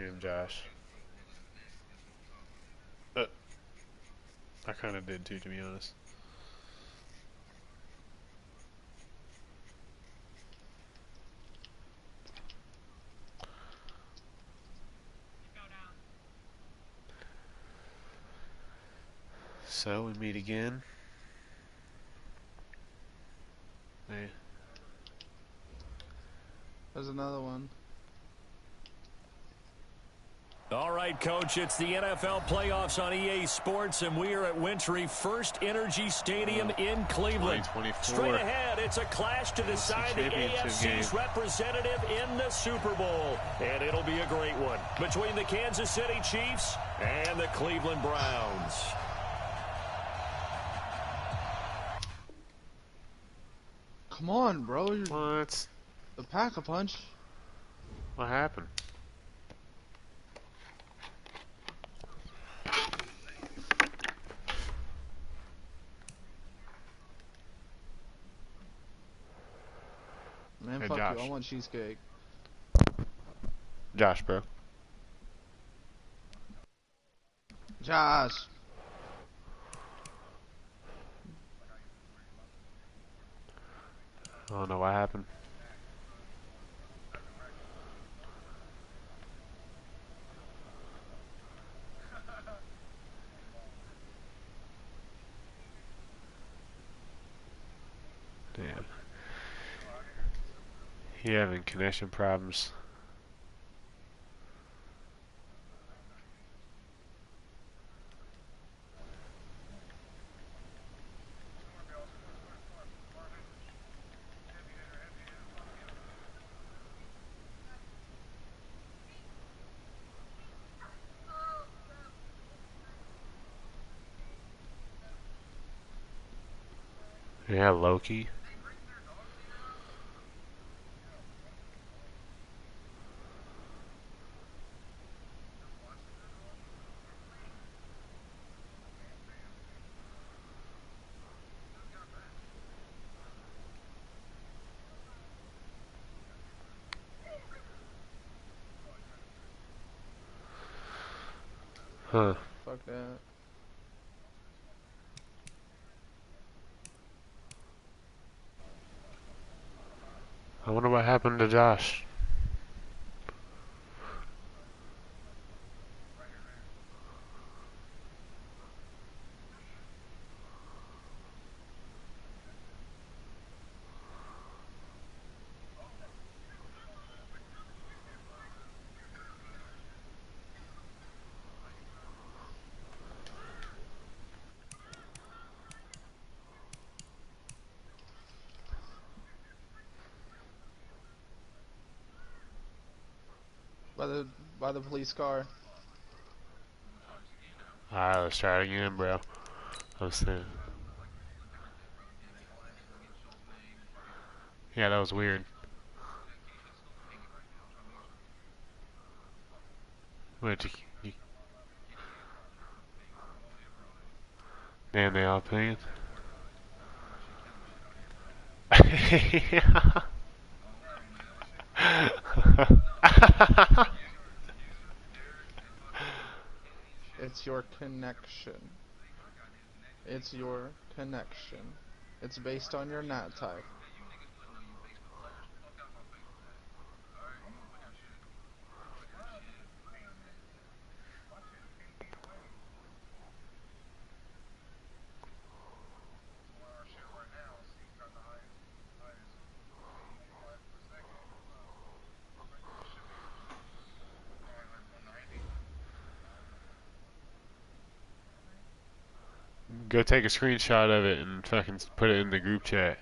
him, Josh. I kind of did too, to be honest. So we meet again. Hey. There's another one. All right, Coach, it's the NFL playoffs on EA Sports, and we are at Wintry First Energy Stadium in Cleveland. Straight ahead, it's a clash to decide the AFC's representative in the Super Bowl, and it'll be a great one between the Kansas City Chiefs and the Cleveland Browns. Come on, bro. What? The Pack-a-Punch. What happened? Man, hey, fuck Josh. you. I want cheesecake. Josh, bro. Josh. I don't know what happened. Damn. He having connection problems. Yeah, Loki. Huh. Fuck that. I wonder what happened to Josh. By the police car. Alright, let's try it again, bro. I'm saying. Yeah, that was weird. Wait, you, damn, they all paying? It's your connection. It's your connection. It's based on your NAT type. Go take a screenshot of it and fucking put it in the group chat.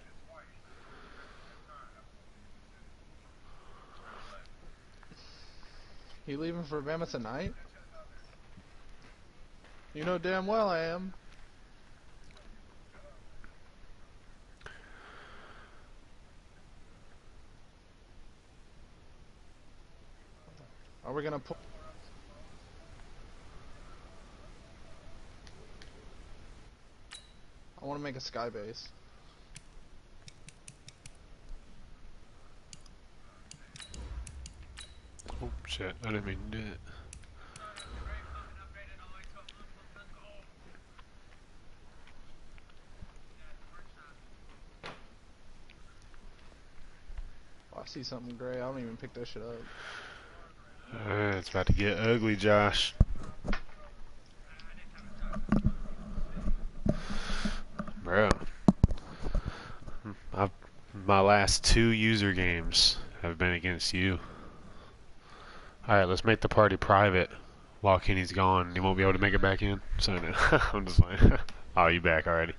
You leaving for Bama tonight? You know damn well I am. Are we gonna pull? I want to make a sky base. Oops. Shit, I didn't mean to do it. Oh, I see something gray. I don't even pick that shit up. It's about to get ugly, Josh. Bro. My last 2 user games have been against you. Alright, let's make the party private while Kenny's gone. You won't be able to make it back in? So no. I'm just like, oh, you back already.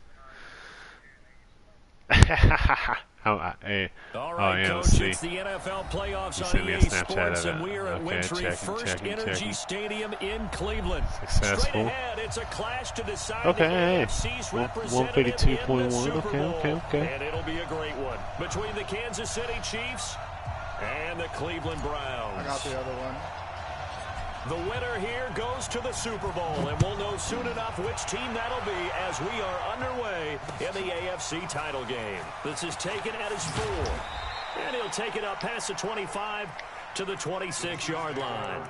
Hey. All right, Coach, it's the NFL playoffs on EA Sports, and we are at Wintry First Energy Stadium in Cleveland. Successful. Straight ahead, it's a clash to decide the AFC's representative in the Super Bowl. Okay. And it'll be a great one between the Kansas City Chiefs and the Cleveland Browns. I got the other one. The winner here goes to the Super Bowl, and we'll know soon enough which team that'll be as we are underway in the AFC title game. This is taken at his 4, and he'll take it up past the 25 to the 26-yard line.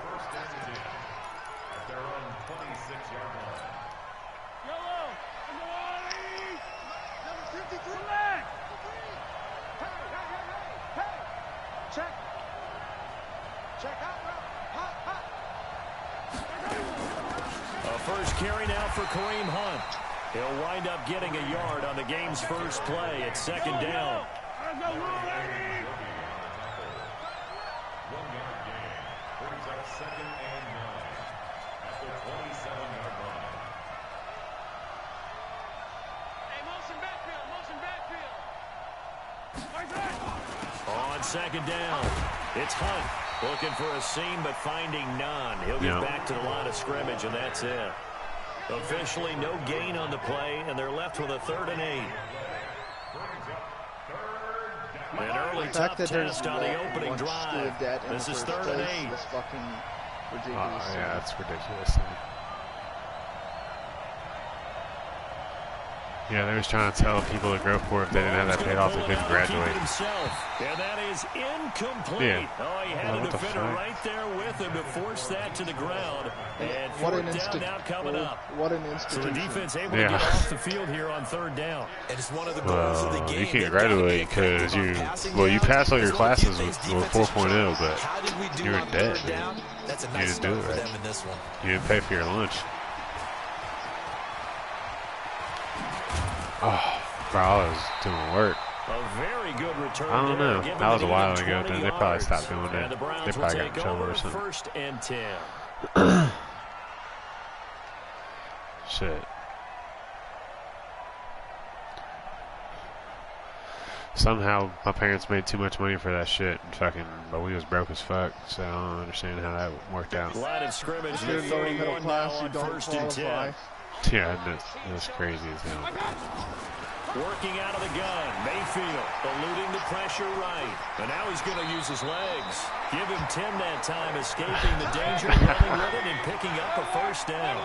First carry now for Kareem Hunt. He'll wind up getting a yard on the game's first play at 2nd down. On 2nd down, it's Hunt. Looking for a seam, but finding none. He'll get back to the line of scrimmage, and that's it. Officially no gain on the play, and they're left with a 3rd and 8. An early tough test on the opening drive. This is 3rd and 8. That's fucking ridiculous. Yeah, that's ridiculous. Yeah, they was trying to tell people to go for it if they didn't have that paid off, they couldn't graduate. And that is incomplete. Yeah. Oh, he had a defender right there with him to force that to the ground. And what an down now coming up. What an institution. So the defense able to get off the field here on 3rd down. And it's one of the goals of the game. You can't graduate because you pass all your classes with 4.0, but you're in debt. That's a You nice didn't do start it for right. them in this one. You didn't pay for your lunch. Oh, bro, I was doing work. A very good return. I don't know. There, That was a while ago. 20 Then they probably yards. stopped doing And it. the Browns They probably will got in take trouble over or something. 1st and 10. Shit. Somehow my parents made too much money for that shit, and but we was broke as fuck. So I don't understand how that worked out. Line of scrimmage If you're with lower middle 31 now class, you on don't 1st and 10. qualify. Yeah, that's crazy as hell. Working out of the gun, Mayfield eluding the pressure right. And now he's going to use his legs. Give him 10 that time, escaping the danger, running with it, and picking up a 1st down.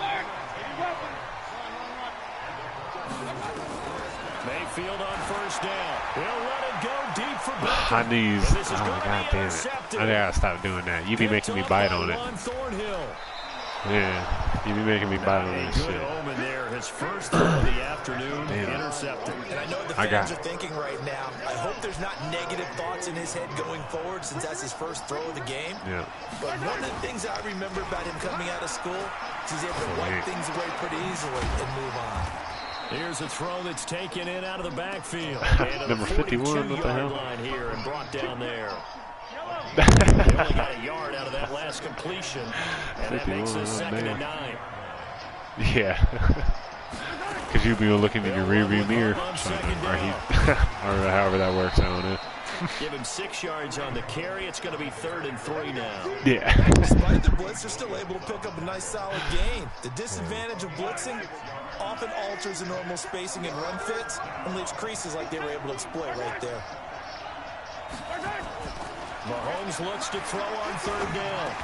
Mayfield on 1st down. He'll let it go deep for Beckham. I knew. Oh, god damn it! I gotta stop doing that. You be making me bite on it. Yeah, you be making me bite on this shit. Omen there, his first throw of the afternoon, intercepted. And I know the fans are thinking right now, I hope there's not negative thoughts in his head going forward since that's his first throw of the game. Yeah. But one of the things I remember about him coming out of school is he's able to wipe things away pretty easily and move on. Here's a throw that's taken in out of the backfield. Number 51, what the hell? Line here and brought down there. They only got a yard out of that last completion, and that makes it 2nd and 9. Yeah. Because you'd be looking in your rearview mirror, or however that works, I don't know. Give him 6 yards on the carry. It's going to be 3rd and 3 now. Yeah. Despite the blitz, they're still able to pick up a nice solid gain. The disadvantage of blitzing often alters the normal spacing and run fits and leaves creases like they were able to exploit right there. Mahomes looks to throw on 3rd down.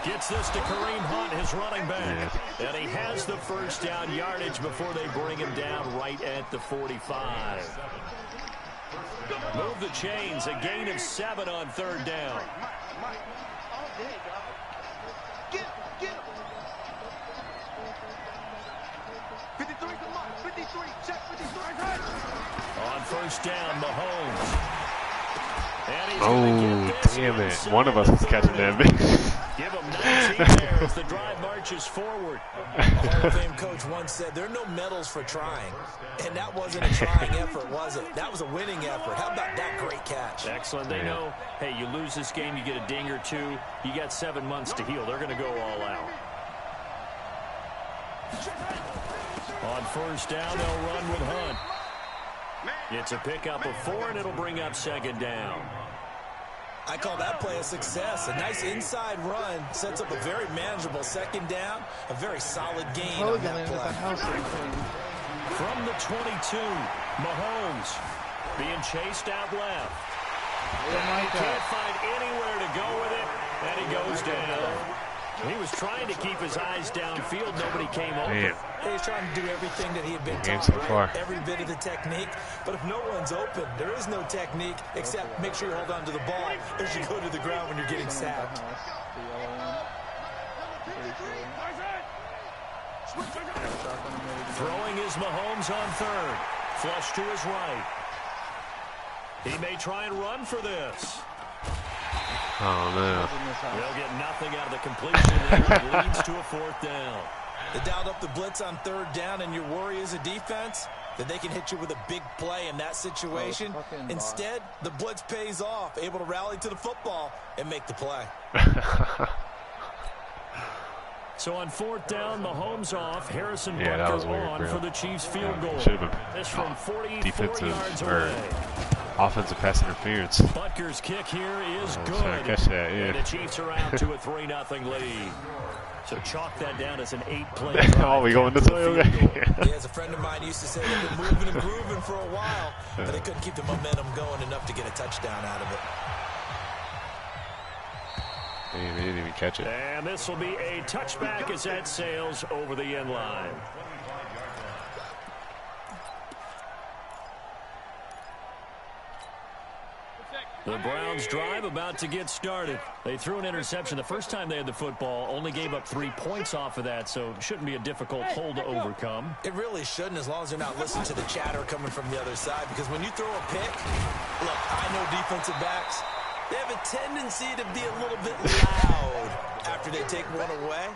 Gets this to Kareem Hunt, his running back. And he has the 1st down yardage before they bring him down right at the 45. Move the chains, a gain of 7 on 3rd down. Get him. 53, come on. 53, check 53. On first down, Mahomes. Oh, damn it. One of us is catching that big. Give him 19 there as the drive marches forward. A Hall of Fame coach once said, there are no medals for trying. And that wasn't a trying effort, was it? That was a winning effort. How about that great catch? Excellent. They know, hey, you lose this game, you get a ding or two. You got 7 months to heal. They're going to go all out. On first down, they'll run with Hunt. It's a pickup of 4, and it'll bring up second down. I call that play a success. A nice inside run sets up a very manageable second down, a very solid gain on that play. From the 22, Mahomes being chased out left. He can't find anywhere to go with it, and he goes down. He was trying to keep his eyes downfield. Nobody came over. He's trying to do everything that he had been taught, right? Every bit of the technique. But if no one's open, there is no technique except make sure you hold on to the ball as you go to the ground when you're getting sacked. Throwing is Mahomes on third. Flush to his right. He may try and run for this. Oh, no. They'll get nothing out of the completion there. It leads to a fourth down. They dialed up the blitz on third down, and your worry as a defense that they can hit you with a big play in that situation. Instead, the blitz pays off, able to rally to the football and make the play. So on fourth down, Mahomes off. Harrison Butker on for the Chiefs field goal. Should have been this from 44 defensive yards or away. offensive pass interference. Butker's kick here is good. I guess that, yeah. And the Chiefs are out to a 3-0 lead. So chalk that down as an 8-play drive. Oh, we going this way? Okay. Yeah, as a friend of mine used to say, they've been moving and grooving for a while, but they couldn't keep the momentum going enough to get a touchdown out of it. Damn, they didn't even catch it. And this will be a touchback as that sails over the end line. The Browns drive about to get started. They threw an interception the first time they had the football, only gave up 3 points off of that, so it shouldn't be a difficult hole to overcome. It really shouldn't, as long as they're not listening to the chatter coming from the other side, because when you throw a pick, look, I know defensive backs, they have a tendency to be a little bit loud after they take one away,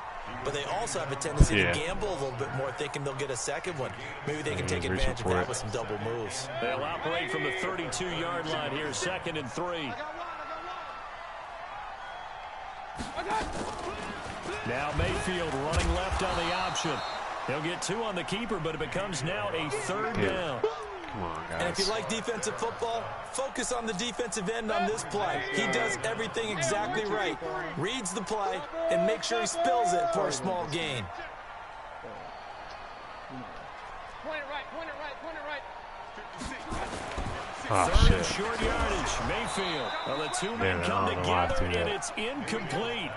but they also have a tendency to gamble a little bit more, thinking they'll get a second one. Maybe they can take advantage of that with some double moves. They'll operate from the 32-yard line here, 2nd and 3. Now Mayfield running left on the option. He'll get 2 on the keeper, but it becomes now a 3rd down. Come on, guys. And if you like defensive football, focus on the defensive end on this play. He does everything exactly right. Reads the play and makes sure he spills it for a small gain. Oh, shit. Short yardage. Mayfield. Well, the two men come together, and it's incomplete.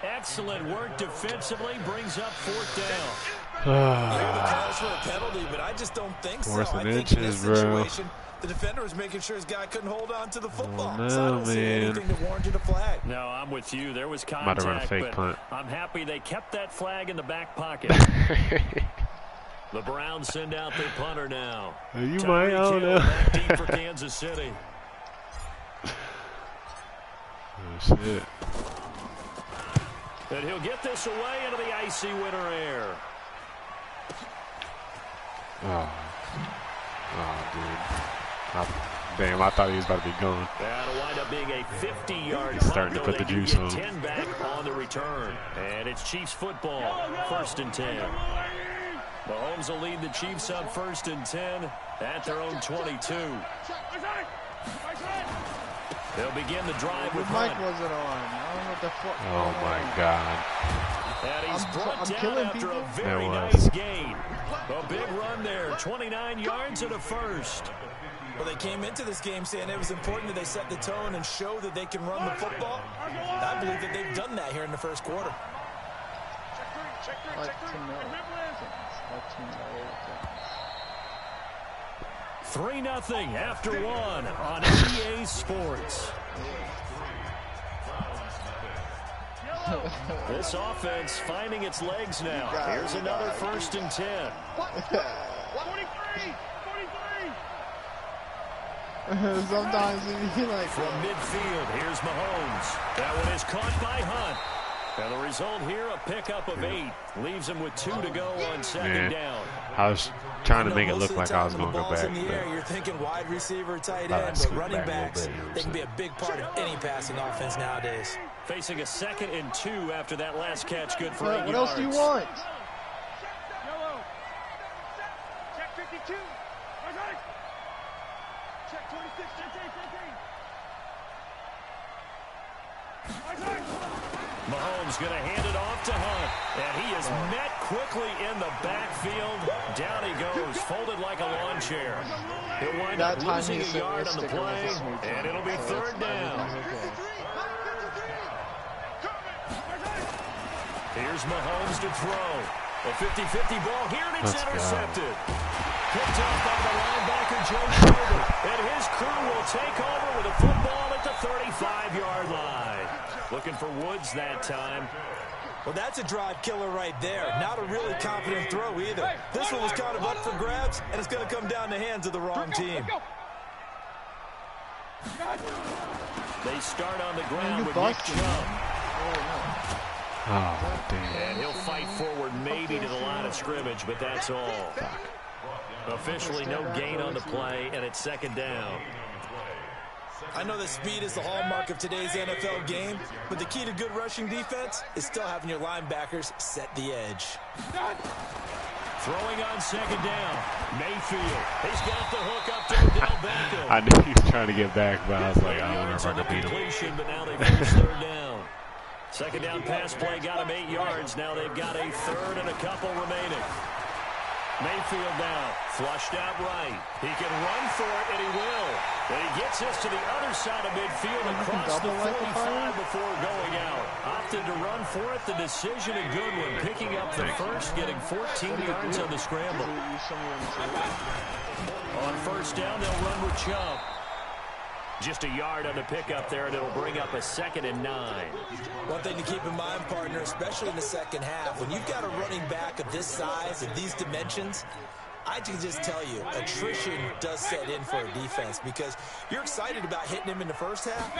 Excellent work defensively. Brings up 4th down. The calls for a penalty, but I just don't think so. I think in this situation, the defender was making sure his guy couldn't hold on to the football. Oh, no, so I don't see anything to warrant you to flag. No, I'm with you. There was contact, might have run a fake but punt. I'm happy they kept that flag in the back pocket. The Browns send out their punter now. You might, I don't know. Back deep for Kansas City. Oh, shit. And he'll get this away into the icy winter air. Oh, dude. Damn, I thought he was about to be gone. That'll wind up being a 50-yard He's starting to put the juice on. 10 back on the return. And it's Chiefs football, 1st and 10. Mahomes will lead the Chiefs up 1st and 10 at their own 22. They'll begin the drive with Mike Hunt. wasn't on. I don't know what the fuck. Oh, my God. And he's brought down after a very was. nice gain. A big run there, 29 yards and a first. Well, they came into this game saying it was important that they set the tone and show that they can run the football. I believe that they've done that here in the first quarter. Like to know. Like to know. 3-0 after 1 on EA Sports. This offense finding its legs now. Here's another 1st and 10. 43! Sometimes he like from midfield. Here's Mahomes. That one is caught by Hunt. And the result here, a pickup of 8. Leaves him with 2 to go on 2nd down. I was trying to make it look like I was going to go back. In the air, you're thinking wide receiver, tight end, but running backs, they can be a big part of any passing offense nowadays. Facing a 2nd and 2 after that last catch, good for 8 yards. What else do you want? Yellow. Check 52. Check 26. Check 18. Mahomes going to hand it off to Hunt. And he is met quickly in the backfield. Down he goes, folded like a lawn chair. He'll wind up losing a yard on the play, and it'll be 3rd down. Here's Mahomes to throw. A 50-50 ball here, and it's intercepted. Picked off by the linebacker, Joe Schobert. And his crew will take over with a football at the 35-yard line. Looking for Woods that time. Well, that's a drive killer right there. Not a really confident throw either. This one was kind of up for grabs, and it's going to come down the hands of the wrong team. They start on the ground with Nick Chubb. Oh, damn. And he'll fight forward maybe to the line of scrimmage, but that's all. Officially no gain on the play, and it's 2nd down. I know that speed is the hallmark of today's NFL game, but the key to good rushing defense is still having your linebackers set the edge. Throwing on 2nd down. Mayfield. He's got the hook up to Odell Beckham. I knew he was trying to get back, but I was like, I don't know if I could beat him. But now they force 3rd down. 2nd down pass play got him 8 yards. Now they've got a 3rd and a couple remaining. Mayfield now, flushed out right. He can run for it, and he will. And he gets this to the other side of midfield across the 45 before going out. Opted to run for it. The decision a good one. Picking up the 1st, getting 14 yards on the scramble. On 1st down, they'll run with Chubb. Just a yard on the pickup there, and it'll bring up a 2nd and 9. One thing to keep in mind, partner, especially in the second half, when you've got a running back of this size, of these dimensions, I can just tell you, attrition does set in for a defense because you're excited about hitting him in the first half.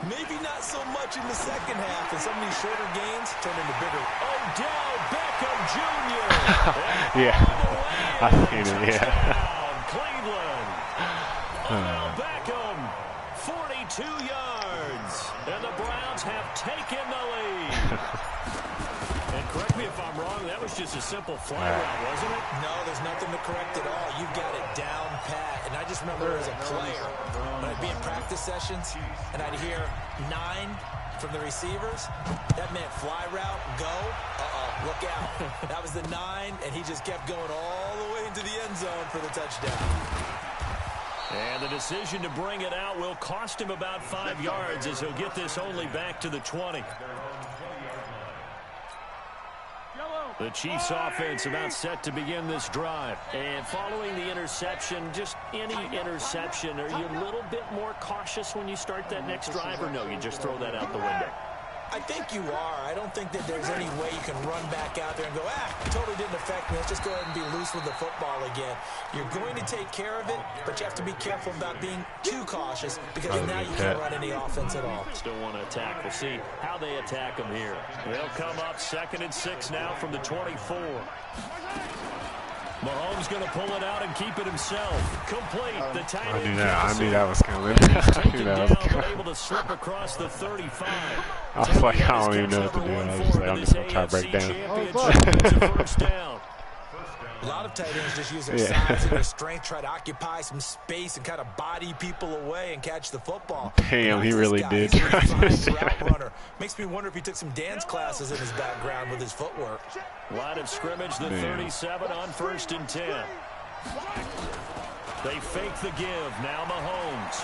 Maybe not so much in the second half, and some of these shorter gains turn into bigger. Odell Beckham Jr. Yeah, I seen it, yeah. Cleveland. Odell Beckham, 42 yards, and the Browns have taken the lead. And correct me if I'm wrong, that was just a simple fly route, wasn't it? No, there's nothing to correct at all. You've got it down pat. And I just remember as a player, when I'd be in practice sessions, and I'd hear 9 from the receivers, that meant fly route, go, look out. That was the 9, and he just kept going all the way into the end zone for the touchdown. And the decision to bring it out will cost him about 5 yards as he'll get this only back to the 20. The Chiefs offense about set to begin this drive. And following the interception, just any interception, are you a little bit more cautious when you start that next drive, or no, you just throw that out the window? I think you are. I don't think that there's any way you can run back out there and go, totally didn't affect me. Let's just go ahead and be loose with the football again. You're going to take care of it, but you have to be careful about being too cautious because now you can't run any offense at all. Still want to attack. We'll see how they attack them here. They'll come up 2nd and 6 now from the 24. Mahomes going to pull it out and keep it himself. Complete. The tight end. I knew that was coming. I knew that was coming. Able to slip across the 35. I was like, I don't even know what to do. I was just like, I'm just going to try to break down. A lot of tight ends just use their size and their strength, try to occupy some space and kind of body people away and catch the football. Damn, he really did. Route runner. Makes me wonder if he took some dance classes in his background with his footwork. Line of scrimmage, the 37 on 1st and 10. They fake the give. Now Mahomes.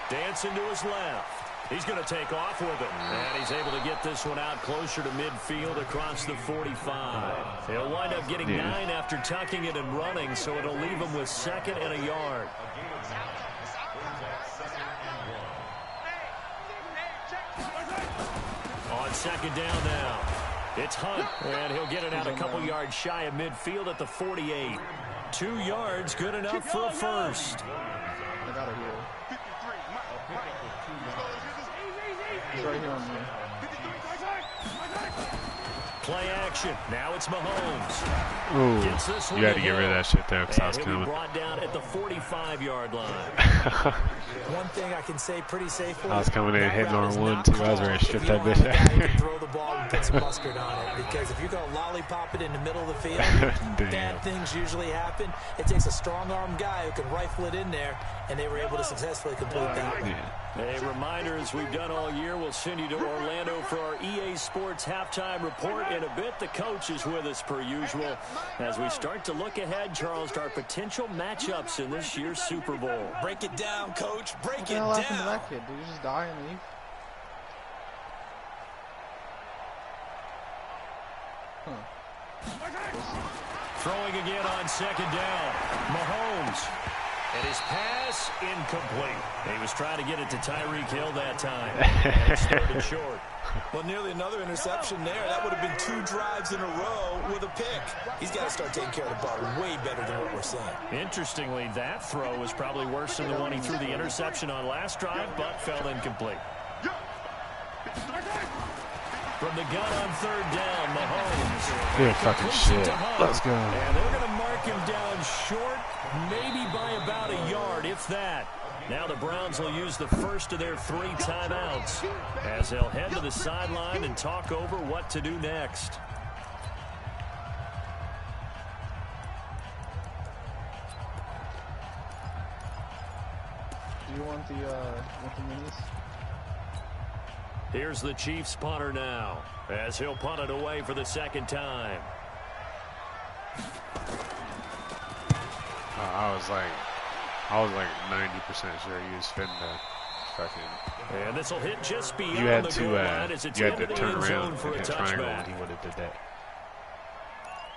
Dancing to his left. He's going to take off with it. And he's able to get this one out closer to midfield across the 45. He'll wind up getting 9 after tucking it and running, so it'll leave him with 2nd and a yard. second down now. It's Hunt, and he'll get it out a couple yards shy of midfield at the 48. 2 yards, good enough for a first. I got it here. He's right here on me. Play action. Now it's Mahomes. Ooh, you had to get rid of that shit there because I was coming. Brought down at the 45-yard line. One thing I can say pretty safely. I was coming in hitting on 1, 2. I was ready to strip that bitch out. Throw the ball and put some mustard on it, because if you're going to lollipop it in the middle of the field, bad things usually happen. It takes a strong-arm guy who can rifle it in there, and they were able to successfully complete that one. A reminder, as we've done all year, we'll send you to Orlando for our EA Sports halftime report. In a bit, the coach is with us per usual as we start to look ahead, Charles, to our potential matchups in this year's Super Bowl. Break it down, Coach. Break it down. What happened to down. that kid? Did he just die and leave? Throwing again on second down. Mahomes. And his pass incomplete. He was trying to get it to Tyreek Hill that time. And it's third and short. Well, nearly another interception there. That would have been 2 drives in a row with a pick. He's got to start taking care of the ball way better than what we're seeing. Interestingly, that throw was probably worse than the one he threw the interception on last drive, but fell incomplete. From the gun on third down, Mahomes. Good fucking shit. Let's go. And they're going to mark him down short, maybe by about a yard, if that. Now the Browns will use the first of their 3 timeouts as they'll head to the sideline and talk over what to do next. Do you want the minis? Here's the Chiefs punter now as he'll punt it away for the second time. I was like 90% sure he was fitting to fucking. And this will hit just beyond You had the to goal line as it's you had into to the turn end around zone for and a hit triangle, touchback. and he would have did that.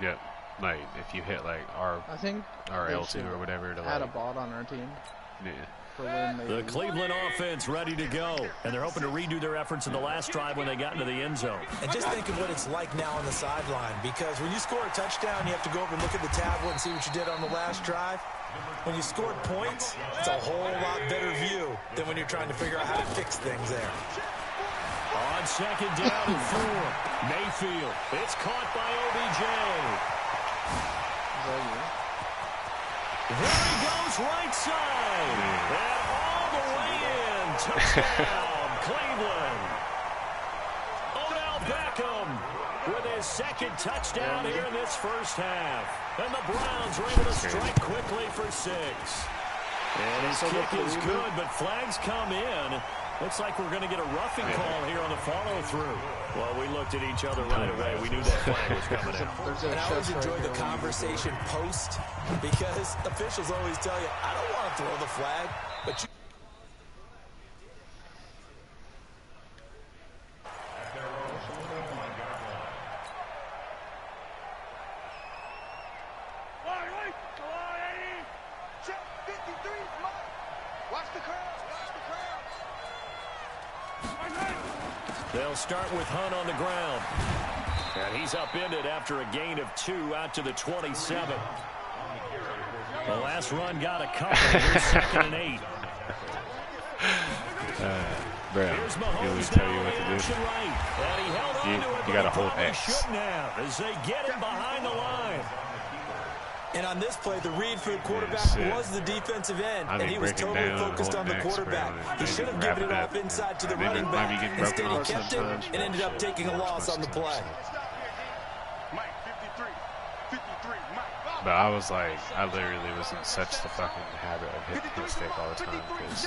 Yep, like if you hit like I think our L2 or whatever to add like. a bot on our team. Yeah. The Cleveland offense ready to go, and they're hoping to redo their efforts in the last drive when they got into the end zone. And just think of what it's like now on the sideline, because when you score a touchdown, you have to go over and look at the tablet and see what you did on the last drive. When you scored points, it's a whole lot better view than when you're trying to figure out how to fix things there. On second down and 4, Mayfield. It's caught by OBJ. There he goes right side. And all the way in. Touchdown, Cleveland. Odell Beckham with his second touchdown here in this first half. And the Browns are able to strike quickly for 6. And his kick is good, but flags come in. Looks like we're going to get a roughing call here on the follow-through. Well, we looked at each other right away. We knew that flag was coming out. And I always enjoy the conversation post, because officials always tell you, I don't want to throw the flag, but you... They'll start with Hunt on the ground. And he's upended after a gain of 2 out to the 27. The last run got a couple. Here's 2nd and 8. Bro, Here's he'll Mahomes tell now you what in to do. action right. And he held on to it, You but gotta he hold probably X. shouldn't have as they get him behind the line. And on this play, the read for the quarterback was the defensive end, and he was totally focused on the quarterback. He should have given it off inside to the running back. Instead, he kept it and ended up taking a loss on the play. But I was like, I literally was in such the fucking habit of hitting his stick all the time. Cause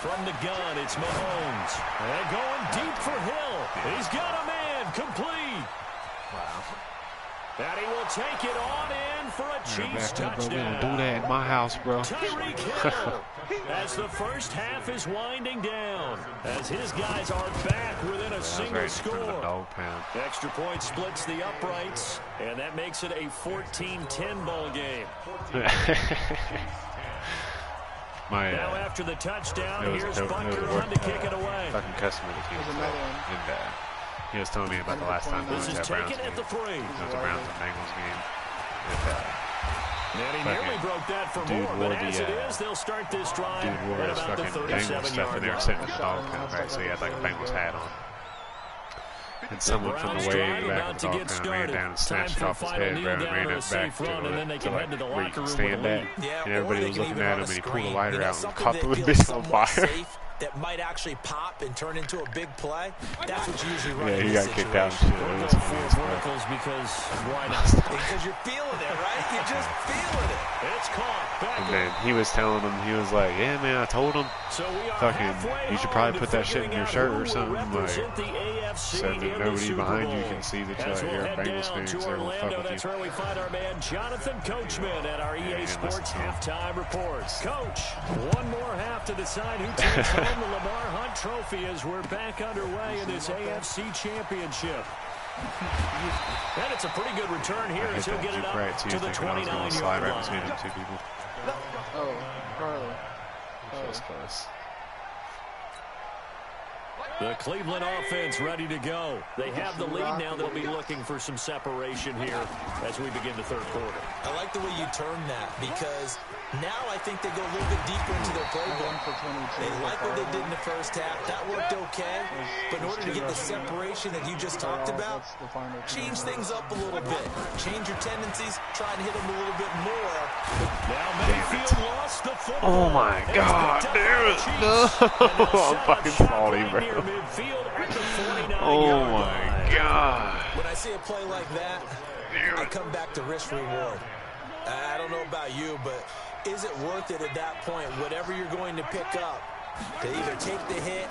from the gun, it's Mahomes. And going deep for Hill. He's got a man complete. wow. And he will take it on in for a Chiefs touchdown. Do that in my house, bro. Tyreek Hill as the first half is winding down, as his guys are back within a single score. Extra point splits the uprights, and that makes it a 14-10 ball game. My, now after the touchdown, it was here's a Bunker on to kick it away. fucking customer that came and he was telling me about the last time he This was is at Browns taken game. at the 3. It was a Browns and Bengals game. And he nearly broke that for more, but as it is, they'll start this drive at about the 37-yard line. Sitting in the dog pound, right? So he had like a Bengals hat on. And someone from the way back of the dog pound ran down and snatched it off his head, bro, and ran it back to like where you can stand at. And everybody was looking at him, and he pulled a lighter out and caught the bitch on fire. That might actually pop and turn into a big play. That's what you usually run. Yeah, in he this got kicked out. situation. And We'll shit. go for verticals because why not? Because you're feeling it, right? You're just feeling it. It's caught. Back And then he was telling him, he was like, yeah, man, I told him, so we are fucking, you should probably put that shit in your shirt or something. Like, so that nobody behind you can see that you're a Bengals fan, so they won't fuck with That's you. where we find our man Jonathan Coachman at our EA Sports halftime reports. Coach, one more half to decide who takes home the Lamar Hunt Trophy as we're back underway in this AFC Championship. And it's a pretty good return here as he'll get it up to the 29-yard line. Oh, Carly. That's close. The Cleveland offense ready to go. They have the lead now. They'll be looking for some separation here as we begin the third quarter. I like the way you term that because now I think they go a little bit deeper into their playbook. They like what they did in the first half. That worked okay. But in order to get the separation that you just talked about, change things up a little bit. Change your tendencies. Try and hit them a little bit more. Now Mayfield lost the football. Oh my God, dude. No. I'm fucking salty, bro. Oh my God. When I see a play like that, I come back to risk reward. I don't know about you, but is it worth it at that point, whatever you're going to pick up, to either take the hit,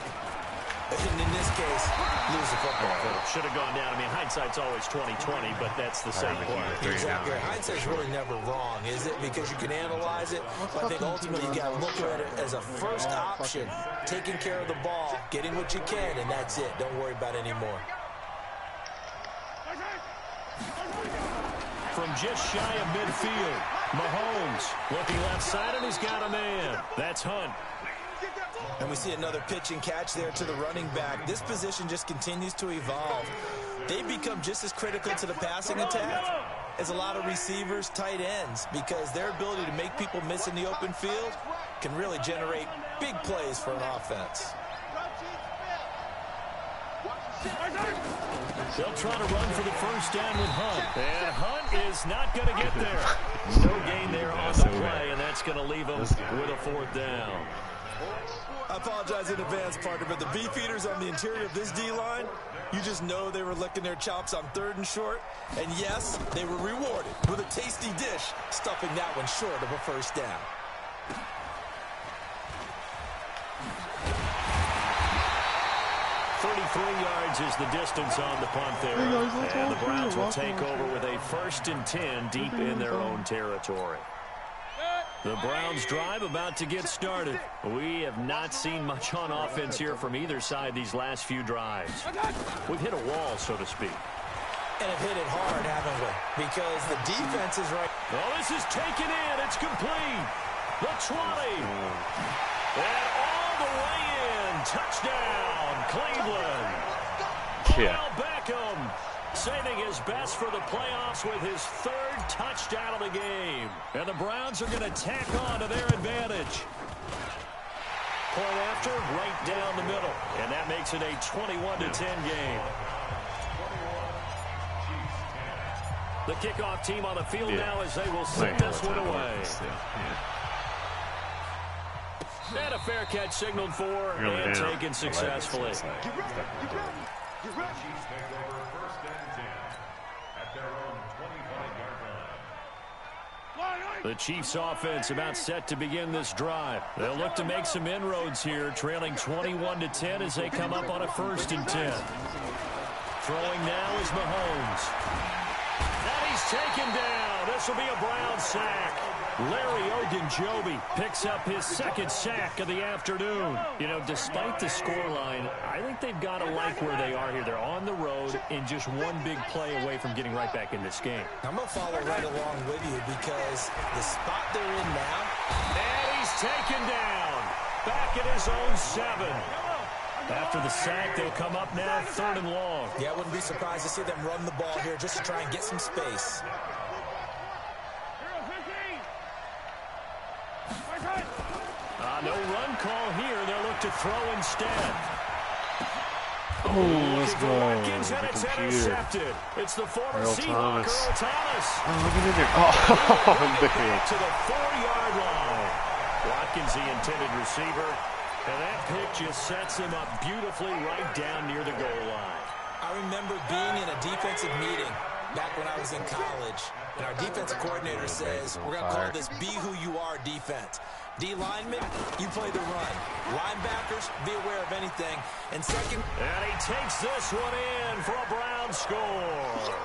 and in this case, lose the football? Should have gone down. I mean, hindsight's always 20/20, but that's the same play. Exactly. Hindsight's really never wrong, is it? Because you can analyze it. I think ultimately you got to look at it as a first option, taking care of the ball, getting what you can, and that's it. Don't worry about it anymore. From just shy of midfield, Mahomes looking left side, and he's got a man. That's Hunt. And we see another pitch and catch there to the running back. This position just continues to evolve. They become just as critical to the passing attack as a lot of receivers, tight ends, because their ability to make people miss in the open field can really generate big plays for an offense. They'll try to run for the first down with Hunt. And Hunt is not going to get there. No gain there on the play, and that's going to leave him with a fourth down. I apologize in advance, partner, but the beefeaters on the interior of this D-line, you just know they were licking their chops on 3rd and short. And yes, they were rewarded with a tasty dish, stuffing that one short of a first down. Yards is the distance on the punt there. And the Browns will take over with a 1st and 10 deep in their own territory. The Browns drive about to get started. We have not seen much on offense here from either side these last few drives. We've hit a wall, so to speak. And have hit it hard, haven't we? Because the defense is right. Well, this is taken in. It's complete. The 20. And all the way in. Touchdown, Cleveland. Yeah. Odell Beckham saving his best for the playoffs with his 3rd touchdown of the game. And the Browns are going to tack on to their advantage. Point after, right down the middle. And that makes it a 21-10 game. The kickoff team on the field now as they will send this one away. And a fair catch signaled for and taken successfully. The Chiefs offense about set to begin this drive. They'll look to make some inroads here, trailing 21-10 as they come up on a 1st and 10. Throwing now is Mahomes. And he's taken down. This will be a Brown sack. Larry Ogunjobi picks up his 2nd sack of the afternoon. You know, despite the scoreline, I think they've got to like where they are here. They're on the road and just one big play away from getting right back in this game. I'm going to follow right along with you because the spot they're in now. And he he's taken down. Back at his own 7. After the sack, they'll come up now 3rd and long. Yeah, I wouldn't be surprised to see them run the ball here just to try and get some space. No run call here. They'll look to throw instead. Oh, let's go. Watkins, and The it's computer. intercepted. It's the former Earl Seahawk, Thomas. Earl Thomas. Oh, look at it there. Oh, Back to the 4-yard line. Watkins, the intended receiver. And that pick just sets him up beautifully right down near the goal line. I remember being in a defensive meeting back when I was in college, and our defensive coordinator says, we're going to call this Be Who You Are defense. D linemen, you play the run. Linebackers, be aware of anything. And second... And he takes this one in for a Brown score.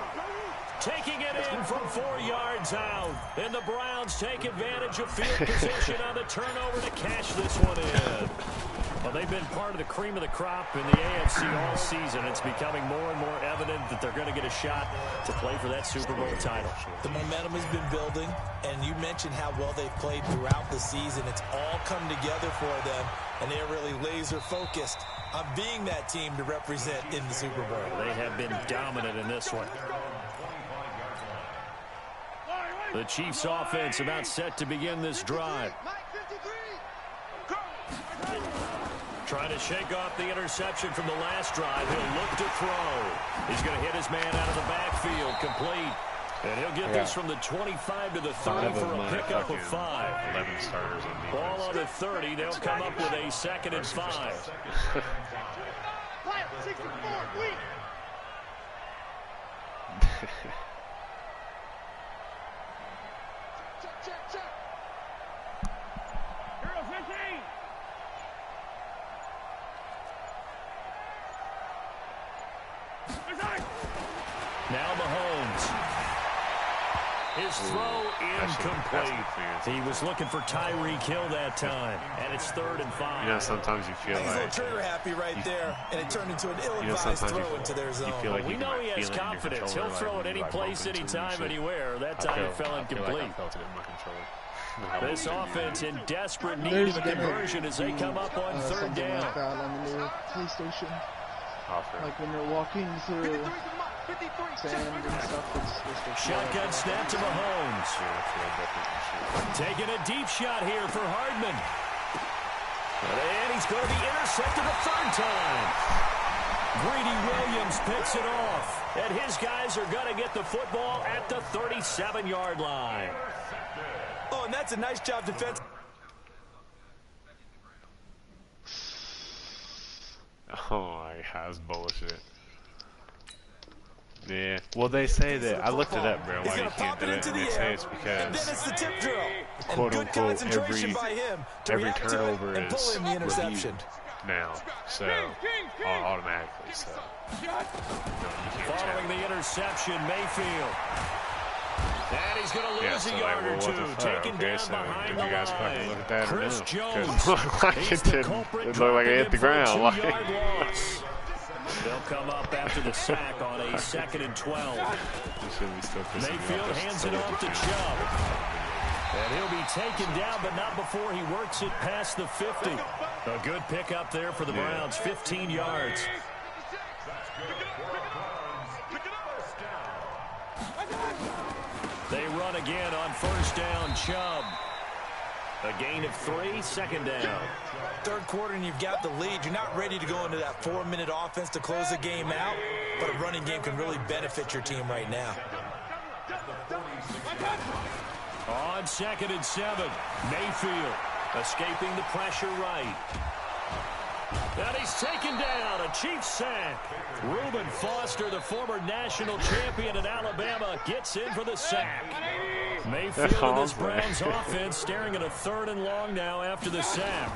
Taking it in from 4 yards out. And the Browns take advantage of field position on the turnover to cash this one in. Well, they've been part of the cream of the crop in the AFC all season. It's becoming more and more evident that they're going to get a shot to play for that Super Bowl title. The momentum has been building, and you mentioned how well they've played throughout the season. It's all come together for them, and they're really laser-focused on being that team to represent in the Super Bowl. They have been dominant in this one. The Chiefs' offense about set to begin this drive. Trying to shake off the interception from the last drive. He'll look to throw. He's going to hit his man out of the backfield. Complete. And he'll get this from the 25 to the 30 for a pickup of 5. 11 starters on defense. Ball on the 30. They'll come up with a 2nd and 5. Now Mahomes. His throw incomplete. He was looking for Tyreek Hill that time. And it's 3rd and 5. You know, sometimes you feel He's a little like... trigger happy right there, and it turned into an ill-advised sometimes throw into their zone. You feel like We you know can, he like, has feel it in your confidence. controller, He'll throw like, it any like, place, bumping into anytime, shit. anywhere. That I time feel- it fell I feel like incomplete. I felt it in my controller. This offense in desperate need There's of a conversion as they come up on 3rd something down. like that on the new PlayStation. Offer. Like when you're walking through sand and stuff. It's Shotgun snap to Mahomes. Taking a deep shot here for Hardman. And he's going to be intercepted a 3rd time. Greedy Williams picks it off. And his guys are going to get the football at the 37-yard line. Oh, and that's a nice job defense. Oh my god, that's bullshit. Yeah. Well, they say that. I looked it up, bro. Why you can't do it? And they say it's And then because it's the tip drill. quote And good unquote concentration by him to every react to it turnover and pull is in the interception. reviewed now, so automatically. So no, you can't Following tell. the interception, Mayfield. And he's going to lose Yeah, so a like, yard well, or what two. the fuck? Taken Okay, down so behind did the you guys fucking line. look at that or Chris no? 'Cause Jones. it looked like He's it the didn't. culprit, It looked like it hit dropping the him ground. for a Like, 2-yard loss. They'll come up after the sack on a 2nd and 12. you should be still pissing me Mayfield off. hands it off to Chubb. And he'll be taken down, but not before he works it past the 50. A good pickup there for the Browns, 15 yards. They run again on 1st down, Chubb. A gain of 3, 2nd down. 3rd quarter and you've got the lead. You're not ready to go into that 4-minute offense to close the game out, but a running game can really benefit your team right now. On 2nd and 7, Mayfield escaping the pressure right. And he's taken down, a Chiefs sack. Reuben Foster, the former national champion at Alabama, gets in for the sack. Mayfield and his Browns offense staring at a 3rd and long now after the sack.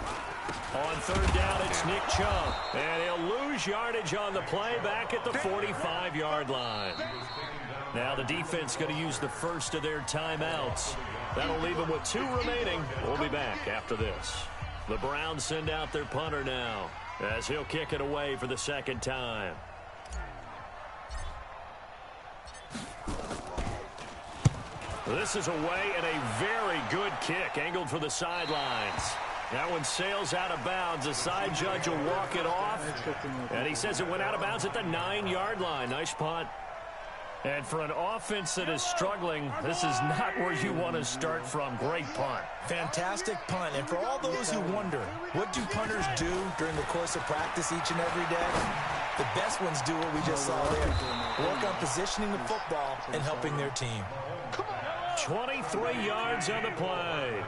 On 3rd down, it's Nick Chubb. And he'll lose yardage on the play back at the 45-yard line. Now the defense going to use the first of their timeouts. That'll leave them with 2 remaining. We'll be back after this. The Browns send out their punter now as he'll kick it away for the 2nd time. This is away and a very good kick angled for the sidelines. That one sails out of bounds. The side judge will walk it off. And he says it went out of bounds at the 9-yard line. Nice punt. And for an offense that is struggling, this is not where you want to start from. Great punt. Fantastic punt. And for all those who wonder, what do punters do during the course of practice each and every day? The best ones do what we just saw there. Work on positioning the football and helping their team. 23 yards on the play.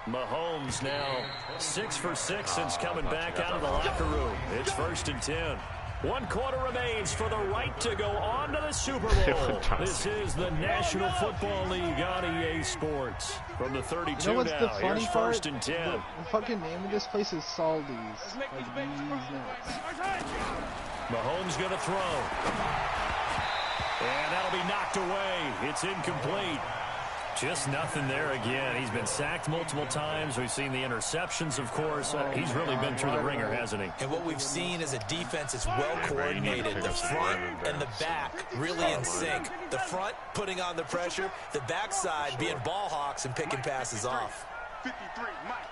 Mahomes now 6 for 6 since coming back out of the locker room. It's 1st and 10. 1 quarter remains for the right to go on to the Super Bowl. This is the National Football League on EA Sports. From the 32 you know what's now, the funny here's part? 1st and 10. The fucking name of this place is Saldi's. Like, these nuts. Mahomes going to throw. And that'll be knocked away. It's incomplete. Just nothing there again. He's been sacked multiple times. We've seen the interceptions, of course. He's really been through the ringer, hasn't he? And what we've seen is a defense that's well coordinated. The front and the back really in sync. The front putting on the pressure. The backside being ball hawks and picking passes off. 53, Mike.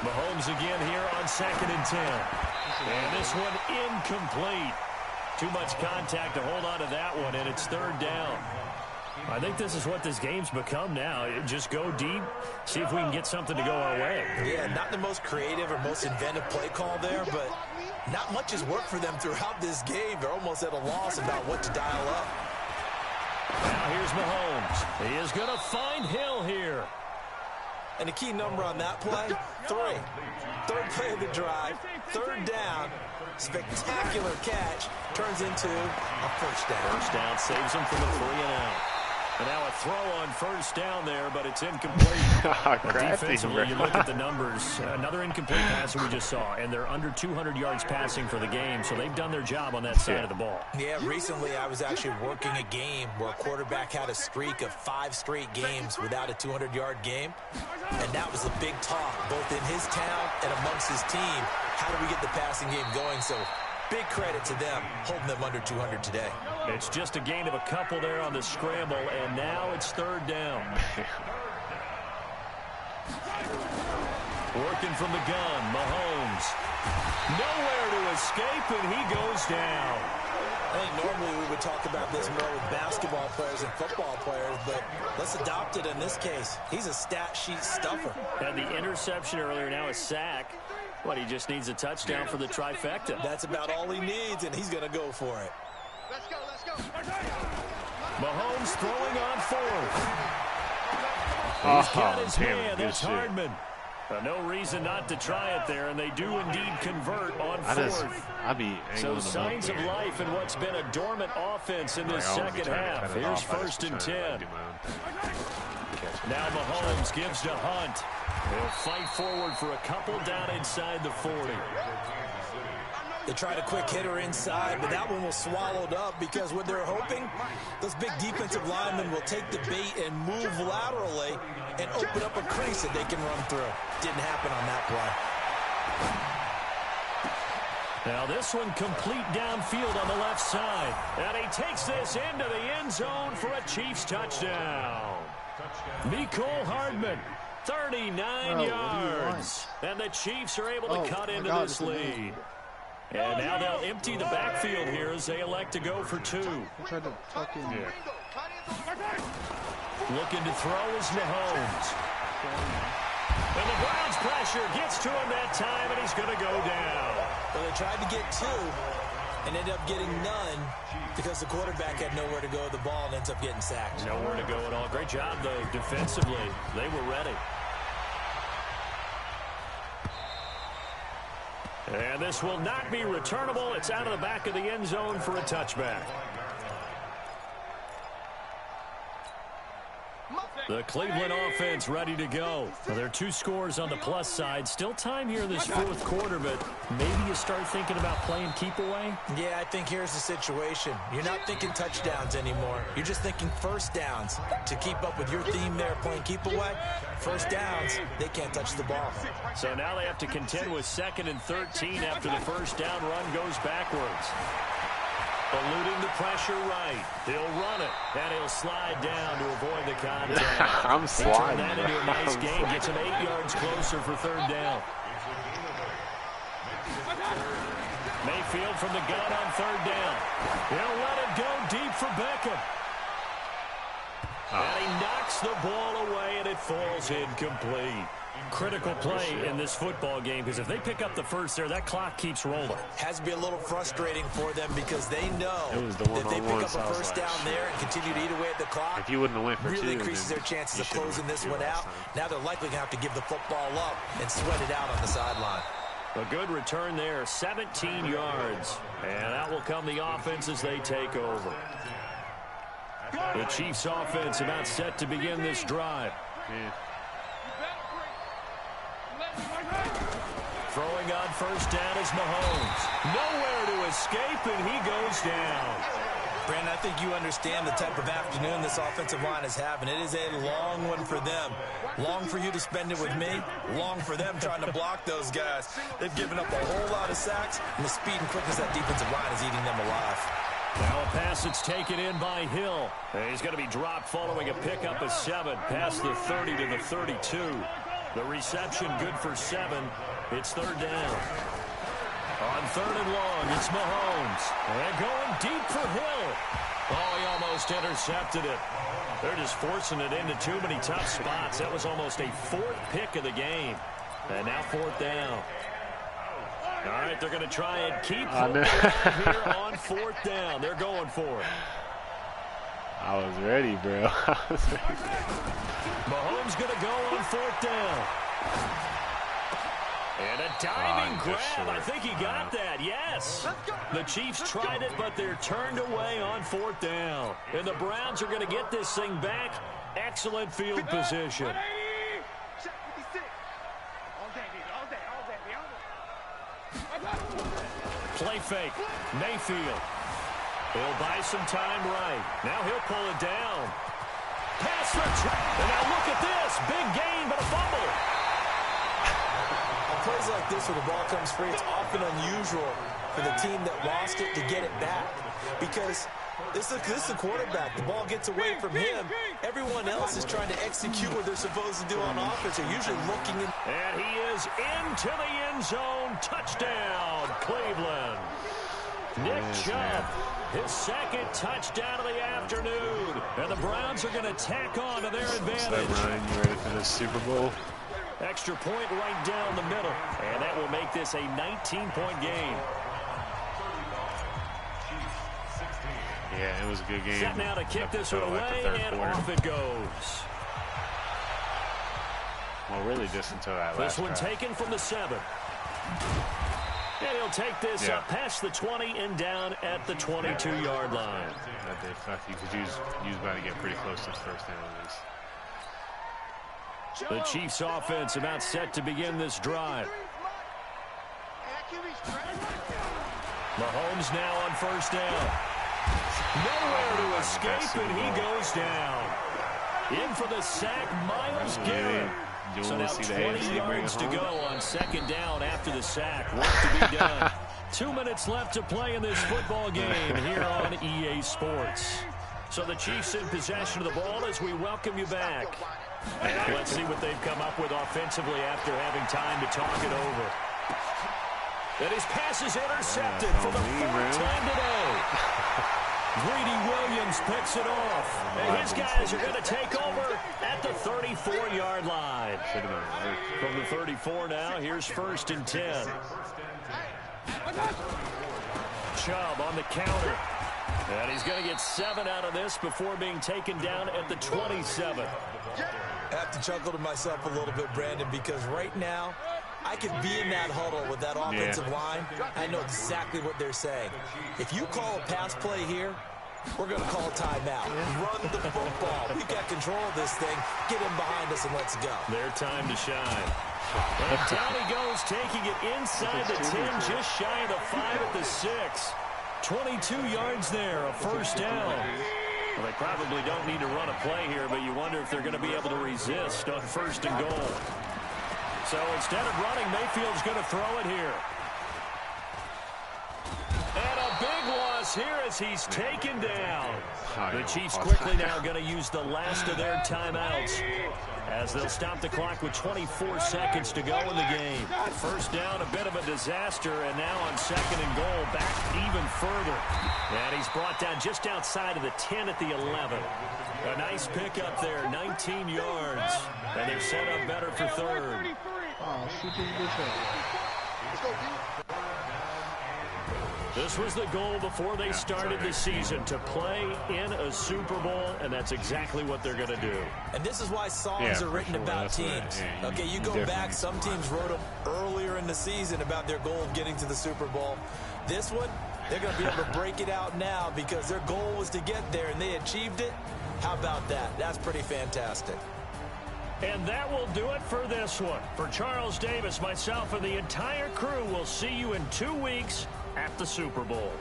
Mahomes again here on 2nd and 10. And this one incomplete. Too much contact to hold on to that one, and it's 3rd down. I think this is what this game's become now. Just go deep, see if we can get something to go our way. Yeah, not the most creative or most inventive play call there, but not much has worked for them throughout this game. They're almost at a loss about what to dial up. Now here's Mahomes. He is going to find Hill here. And the key number on that play, 3. 3rd play of the drive, 3rd down. Spectacular catch turns into a 1st down. 1st down saves him from a 3-and-out. And now a throw on 1st down there, but it's incomplete. Defensively, you look at the numbers. Another incomplete pass that we just saw, and they're under 200 yards passing for the game, so they've done their job on that side of the ball. Yeah, recently I was actually working a game where a quarterback had a streak of 5 straight games without a 200-yard game, and that was a big talk, both in his town and amongst his team. How do we get the passing game going? So big credit to them, holding them under 200 today. It's just a gain of a couple there on the scramble, and now it's 3rd down. Working from the gun, Mahomes. Nowhere to escape, and he goes down. I think normally we would talk about this more with basketball players and football players, but let's adopt it in this case. He's a stat sheet stuffer. Had the interception earlier, now a sack. But he just needs a touchdown for the trifecta. That's about all he needs, and he's going to go for it. Let's go, let's go. Mahomes throwing on 4th. He's got his man. That's Hardman. No reason not to try it there, and they do indeed convert on 4th. So signs of life in what's been a dormant offense in this second half. Here's 1st and 10. Now Mahomes gives to Hunt. He'll fight forward for a couple down inside the 40. They tried a quick hitter inside, but that one was swallowed up because what they're hoping, those big defensive linemen will take the bait and move laterally and open up a crease that they can run through. Didn't happen on that play. Now this one complete downfield on the left side. And he takes this into the end zone for a Chiefs touchdown. Mecole Hardman, 39 yards. And the Chiefs are able to cut into this lead. And now they'll empty the backfield here as they elect to go for 2. Tried to fucking... Looking to throw is Mahomes. And the Browns pressure gets to him that time, and he's going to go down. Well, they tried to get 2 and ended up getting none because the quarterback had nowhere to go with the ball and ends up getting sacked. Nowhere to go at all. Great job, though, defensively. They were ready. And this will not be returnable. It's out of the back of the end zone for a touchback. The Cleveland offense ready to go. Now, there are 2 scores on the plus side. Still time here in this 4th quarter, but maybe you start thinking about playing keep away? Yeah, I think here's the situation. You're not thinking touchdowns anymore. You're just thinking 1st downs. To keep up with your theme there, playing keep away, 1st downs, they can't touch the ball. So now they have to contend with 2nd and 13 after the 1st down run goes backwards. Eluding the pressure right. He'll run it, and he'll slide down to avoid the contact. I'm sliding. Turn that into a nice gain. Gets him 8 yards closer for third down. Mayfield from the gun on third down. He'll let it go deep for Beckham. And he knocks the ball away, and it falls incomplete. Critical play in this football game, because if they pick up the first there, that clock keeps rolling. Has to be a little frustrating for them because they know the that if they pick up a first down there and continue to eat away at the clock, if you wouldn't have went for really two, increases their chances of closing this one out. Now they're likely going to have to give the football up and sweat it out on the sideline. A good return there, 17 yards. And out will come the offense as they take over. The Chiefs offense about set to begin this drive. Yeah. Throwing on first down is Mahomes. Nowhere to escape, and he goes down. Brandon, I think you understand the type of afternoon this offensive line is having. It is a long one for them. Long for you to spend it with me. Long for them trying to block those guys. They've given up a whole lot of sacks, and the speed and quickness of that defensive line is eating them alive. Now a pass that's taken in by Hill. He's going to be dropped following a pickup of 7 past the 30 to the 32. The reception good for 7. It's third down. On third and long, it's Mahomes. And going deep for Hill. Oh, he almost intercepted it. They're just forcing it into too many tough spots. That was almost a 4th pick of the game. And now 4th down. All right, they're going to try and keep alive here on 4th down. They're going for it. I was ready, bro. Mahomes going to go on 4th down. And a diving grab. I think he got that. Yes. The Chiefs tried it, but they're turned away on 4th down. And the Browns are going to get this thing back. Excellent field position. Play fake. Mayfield. He'll buy some time right. Now he'll pull it down. Pass for and now look at this. Big gain, but a fumble. On plays like this where the ball comes free, it's often unusual for the team that lost it to get it back. Because this is the quarterback. The ball gets away from him. Everyone else is trying to execute what they're supposed to do on offense. They're usually looking in. And he is into the end zone. Touchdown, Cleveland. Nick Chubb, his 2nd touchdown of the afternoon. And the Browns are going to tack on to their advantage. Ryan, you ready for this Super Bowl? Extra point right down the middle. And that will make this a 19-point game. Yeah, it was a good game. Set now to kick this one away, and off it goes. Well, really just until that This last one drive. taken from the 7. And he'll take this up past the 20 and down at the 22-yard line. That day, fuck, you could use about to get pretty close to the first down on this. The Chiefs offense about set to begin this drive. Mahomes now on first down. Nowhere to escape, and he goes down. In for the sack, Myles Garrett. So now 20 yards to go on 2nd down after the sack. Work to be done. 2 minutes left to play in this football game here on EA Sports. So the Chiefs in possession of the ball as we welcome you back. And now let's see what they've come up with offensively after having time to talk it over. And his pass is intercepted for the 4th time today. Greedy Williams picks it off. And his guys are going to take over at the 34-yard line. From the 34 now, here's 1st and 10. Chubb on the counter. And he's going to get 7 out of this before being taken down at the 27. I have to chuckle to myself a little bit, Brandon, because right now, I could be in that huddle with that offensive line. I know exactly what they're saying. If you call a pass play here, we're going to call a timeout. Run the football. We've got control of this thing. Get him behind us and let's go. Their time to shine. And down he goes, taking it inside the 10, just shy of the 5 at the 6. 22 yards there, a first down. Well, they probably don't need to run a play here, but you wonder if they're going to be able to resist on 1st and goal. So instead of running, Mayfield's going to throw it here. And a big one loss here as he's taken down. The Chiefs quickly now going to use the last of their timeouts as they'll stop the clock with 24 seconds to go in the game. First down, a bit of a disaster, and now on 2nd and goal, back even further. And he's brought down just outside of the 10 at the 11. A nice pickup there, 19 yards. And they're set up better for 3rd. Oh, shoot his bitch. Let's go, D. This was the goal before they started the season, to play in a Super Bowl, and that's exactly what they're going to do. And this is why songs are written about teams. Okay, you go back, some teams wrote them earlier in the season about their goal of getting to the Super Bowl. This one, they're going to be able to break it out now because their goal was to get there, and they achieved it. How about that? That's pretty fantastic. And that will do it for this one. For Charles Davis, myself, and the entire crew, we'll see you in 2 weeks at the Super Bowl.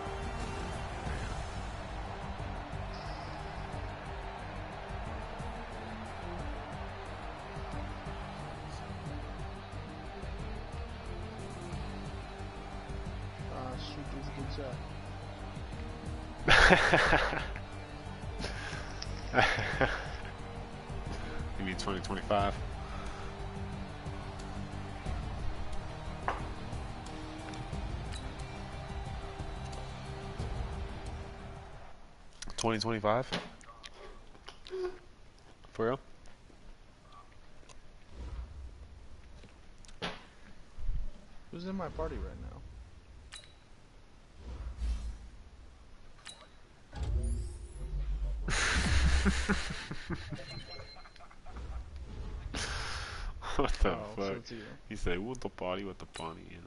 Shoot this bitch You mean 2025? $2025? For real? Who's in my party right now? What the Oh, so fuck? it's you. He said, "What the party? What the party?" You know?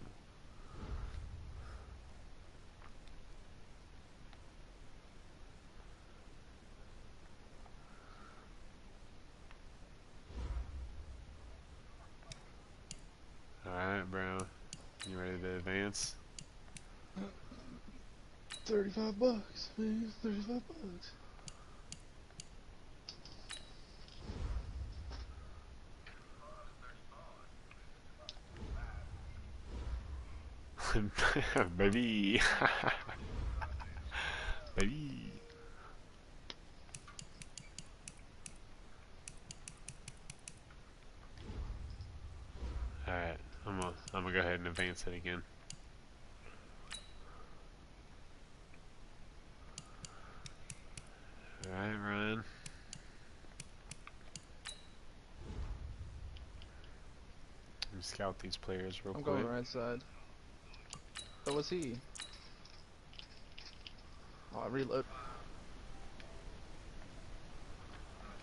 Alright, bro. You ready to advance? 35 bucks, man. 35 bucks. Baby. Baby. Alright, I'm gonna go ahead and advance it again. Alright, Ryan. Let me scout these players real I'm quick. going right side. So what's he? Oh, I reload.